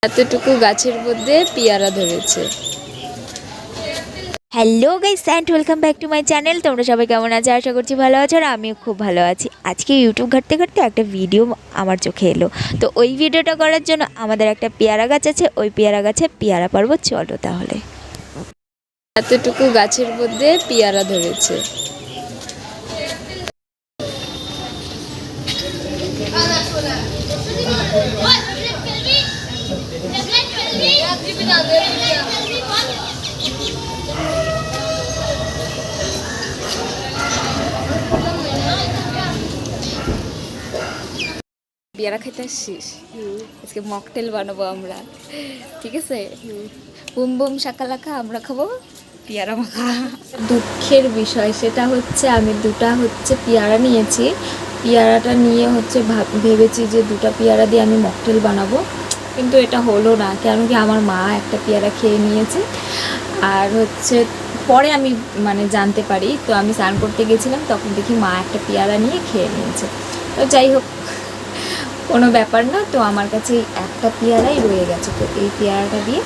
এতটুকু গাছের মধ্যে পেয়ারা ধরেছে। Hello guys and welcome back to my channel. তোমরা সবাই কেমন আছো? আশা করছি ভালো আছো, আর আমিও খুব ভালো আছি। আজকে ইউটিউব ঘাঁটতে ঘাঁটতে একটা ভিডিও আমার চোখে এলো, তো ওই ভিডিওটা করার জন্য আমাদের একটা পেয়ারা গাছ আছে, ওই পেয়ারা গাছে পেয়ারা পারবো। চলো তাহলে। এতটুকু গাছের মধ্যে পেয়ারা ধরেছে। পেয়ারা খাইতে আসছিস? আজকে মকটেল বানাবো আমরা, ঠিক আছে? বুম বুম শাকালাকা, আমরা খাবো পেয়ারা মাখা। দুঃখের বিষয় সেটা হচ্ছে আমি দুটা পেয়ারা নিয়েছি। পেয়ারাটা নিয়ে ভেবেছি যে দুটা পেয়ারা দিয়ে আমি মকটেল বানাবো, কিন্তু এটা হলো না। কেন কি, আমার মা একটা পেয়ারা খেয়ে নিয়েছে। আর পরে আমি জানতে পারি, তো আমি স্নান করতে গেছিলাম, তখন দেখি মা একটা পেয়ারা নিয়ে খেয়ে নিয়েছে। তো যাই হোক, কোনো ব্যাপার না। তো আমার কাছে এই একটা পেয়ারাই রয়ে গেছে, তো এই পেয়ারাটা দিয়ে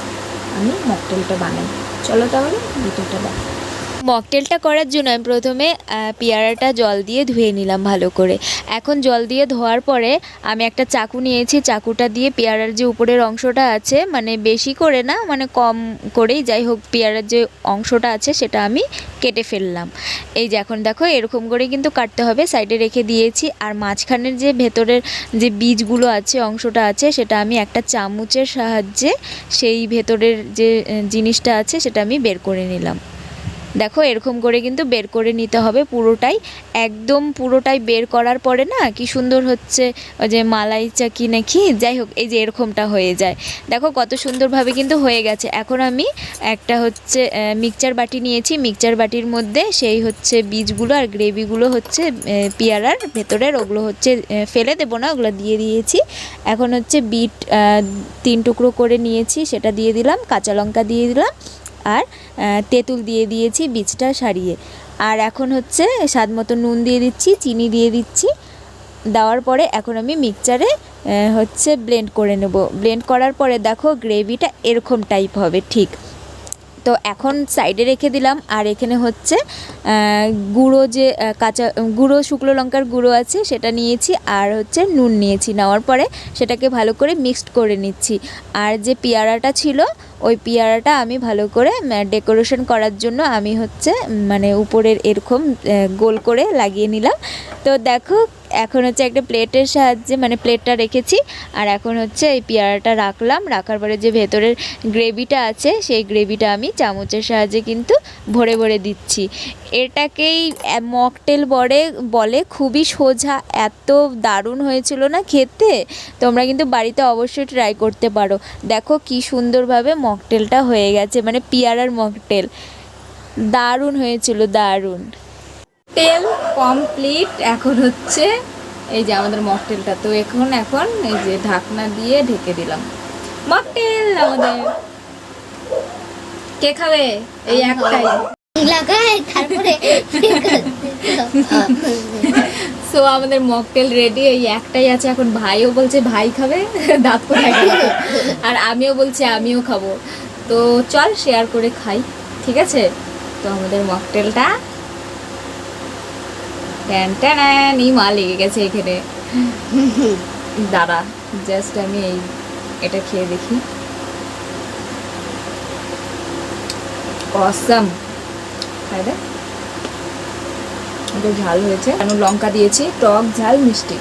আমি মকটেলটা বানাই। চলো তাহলে ভিডিওটা দেখো। মকটেলটা করার জন্য আমি প্রথমে পেয়ারাটা জল দিয়ে ধুয়ে নিলাম ভালো করে। এখন জল দিয়ে ধোয়ার পরে আমি একটা চাকু নিয়েছি, চাকুটা দিয়ে পেয়ারার যে উপরের অংশটা আছে, বেশি করে না, কম করেই, যাই হোক, পেয়ারার যে অংশটা আছে সেটা আমি কেটে ফেললাম। এই যে এখন দেখো, এরকম করে কিন্তু কাটতে হবে। সাইডে রেখে দিয়েছি। আর মাঝখানের যে ভেতরের যে বীজগুলো আছে, অংশটা আছে, সেটা আমি একটা চামচের সাহায্যে সেই ভেতরের যে জিনিসটা আছে সেটা আমি বের করে নিলাম। দেখো, এরকম করে কিন্তু বের করে নিতে হবে পুরোটাই, একদম পুরোটাই বের করার পরে না কি সুন্দর হচ্ছে, ওই যে মালাই চাকি নাকি, যাই হোক, এই যে এরকমটা হয়ে যায়। দেখো কত সুন্দরভাবে কিন্তু হয়ে গেছে। এখন আমি একটা মিক্সচার বাটি নিয়েছি, মিক্সচার বাটির মধ্যে সেই বীজগুলো আর গ্রেভিগুলো পেয়ারার ভেতরের, ওগুলো ফেলে দেবো না, ওগুলো দিয়ে দিয়েছি। এখন বিট 3 টুকরো করে নিয়েছি, সেটা দিয়ে দিলাম, কাঁচা লঙ্কা দিয়ে দিলাম, আর তেঁতুল দিয়ে দিয়েছি বীজটা সারিয়ে। আর এখন স্বাদ মতো নুন দিয়ে দিচ্ছি, চিনি দিয়ে দিচ্ছি। দেওয়ার পরে এখন আমি মিক্সচারে ব্লেন্ড করে নেব। ব্লেন্ড করার পরে দেখো গ্রেভিটা এরকম টাইপ হবে ঠিক। তো এখন সাইডে রেখে দিলাম। আর এখানে গুঁড়ো, যে কাঁচা গুঁড়ো শুকনো লঙ্কার গুঁড়ো আছে সেটা নিয়েছি, আর নুন নিয়েছি। নেওয়ার পরে সেটাকে ভালো করে মিক্সড করে নিচ্ছি। আর যে পেয়ারাটা ছিল, ওই পেয়ারাটা আমি ভালো করে ডেকোরেশন করার জন্য আমি উপরের এরকম গোল করে লাগিয়ে নিলাম। তো দেখো, এখন একটা প্লেটের সাহায্যে প্লেটটা রেখেছি, আর এখন এই পেয়ারাটা রাখলাম। রাখার পরে যে ভেতরের গ্রেভিটা আছে, সেই গ্রেভিটা আমি চামচের সাহায্যে কিন্তু ভরে ভরে দিচ্ছি। এটাকেই মকটেল বলে। খুবই সোজা, এত দারুণ হয়েছিল না খেতে। তোমরা কিন্তু বাড়িতে অবশ্যই ট্রাই করতে পারো। দেখো কি সুন্দরভাবে মকটেলটা হয়ে গেছে, পেয়ারার মকটেল। দারুণ হয়েছিল, দারুণ। তেল কমপ্লিট। এখন এই যে আমাদের মকটেলটা, তো এখন এই যে ঢাকনা দিয়ে ঢেকে দিলাম। মকটেল আমাদের। কে খাবে? এই একটাই লাগায় তারপরে সো আমাদের মকটেল রেডি, এই একটাই আছে। এখন ভাইও বলছে ভাই খাবে, দাঁত করে আর আমিও বলছি আমিও খাবো। তো চল শেয়ার করে খাই, ঠিক আছে? তো আমাদের মকটেলটা মা লেগে গেছে এখানে। দাঁড়া, জাস্ট আমি এটা খেয়ে দেখি। অসাম, খাই দে। এটা ঝাল হয়েছে, কেন লঙ্কা দিয়েছি, টক ঝাল মিষ্টি।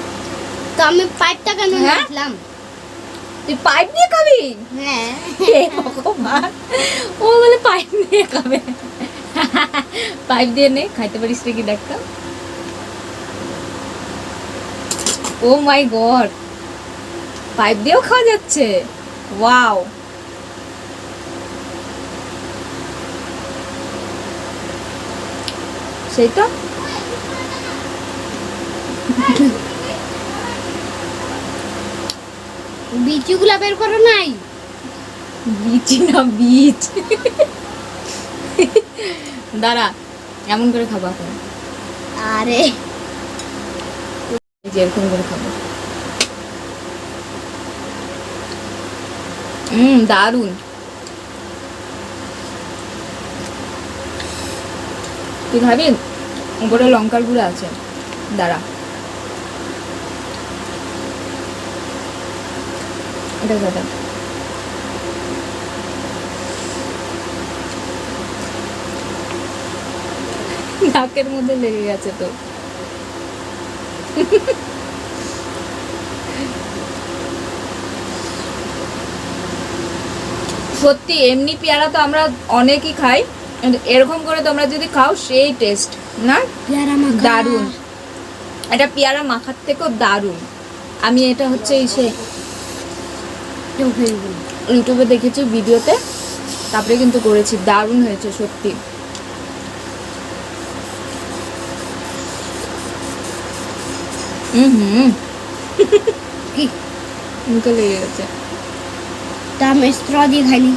তো আমি পাইপটা কেন রাখলাম? তুই পাইপ দিয়ে খাবি? হ্যাঁ। ও বলে পাইপ দিয়ে খাবে। পাইপ দিয়ে নে, খাইতে পারিস নাকি দেখতো। ও মাই গড, পাইপ দিয়েও খাওয়া যাচ্ছে। ওয়াও, সেই তো। বিচিগুলা বের করো নাই? বিচি না, বীজ। দাঁড়া, এমন করে খাবো এখন। আরে যেরকম করে খাবো। দারুণ। তুই খাবি? উপরে লঙ্কার গুঁড়ো আছে, দাঁড়া। এটা দাদা নাকের মধ্যে লেগে গেছে তো। সত্যি এমনি পেয়ারা তো আমরা অনেকই খাই, কিন্তু এরকম করে তোমরা যদি খাও সেই টেস্ট না, পেয়ারা মাখা দারুণ। এটা পেয়ারা মাখার থেকেও দারুণ। আমি এটা হচ্ছে এসে ইউটিউবে দেখেছি ভিডিওতে, তারপরে কিন্তু করেছি, দারুণ হয়েছে সত্যি। কি মুখে লেগে গেছে। তা আমি স্ট্র দিয়ে খাইনি।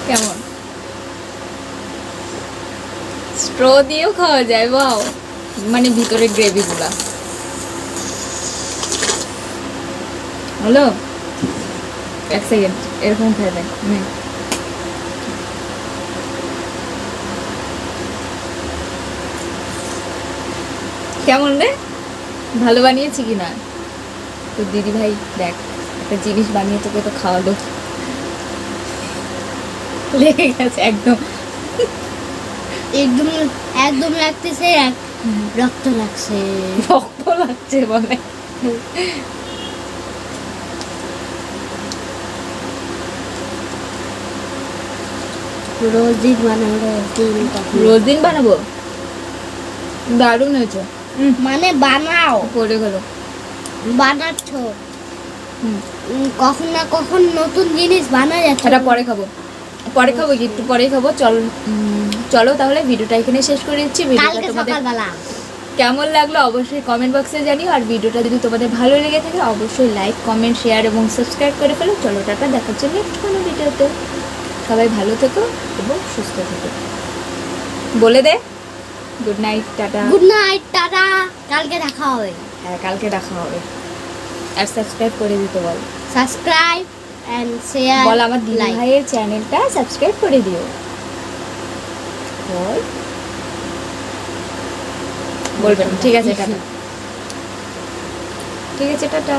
কেমন? স্ট্র দিয়েও খাওয়া যায়, বাও। মানে ভিতরে গ্রেভি গুলা হলো। এক সেকেন্ড, এরকম খেয়ে দেয়। কেমন রে? ভালো বানিয়েছি কিনা? তো দিদি ভাই দেখ, একটা জিনিস বানিয়ে তোকে তো খাওয়ালো, লেগে গেছে একদম। একদম একদম লাগতেছে, রক্ত লাগছে। রক্ত লাগছে বলে। রোজ দিন বানাবো, রোজ দিন বানাবো, দারুণ হয়েছে। মানে বানাও, পড়ে গেল। বানাচ্ছ। হুম। কখন না কখন নতুন জিনিস বানা যাচ্ছে। এটা পরে খাবো, পরে খাবো, একটু পরেই খাবো। চলো তাহলে ভিডিওটা এখানে শেষ করে দিচ্ছি। ভিডিওটা কালকে তোমাদের সকালবেলা কেমন লাগলো অবশ্যই কমেন্ট বক্সে জানিও। আর ভিডিওটা যদি তোমাদের ভালো লেগে থাকে অবশ্যই লাইক, কমেন্ট, শেয়ার এবং সাবস্ক্রাইব করে ফেলো। চলো টাটা, দেখার জন্য কোনো ভিডিওতে। সবাই ভালো থেকো এবং সুস্থ থেকো। বলে দে good night, tata. Good night, tata. কালকে দেখা হবে। হ্যাঁ, কালকে দেখা হবে। আর সাবস্ক্রাইব করে দিতে বল। সাবস্ক্রাইব এন্ড শেয়ার, বল আমার দিদি ভাইয়ের চ্যানেলটা সাবস্ক্রাইব করে দিও। বল, বলবেন। ঠিক আছে, টাটা। ঠিক আছে, টাটা।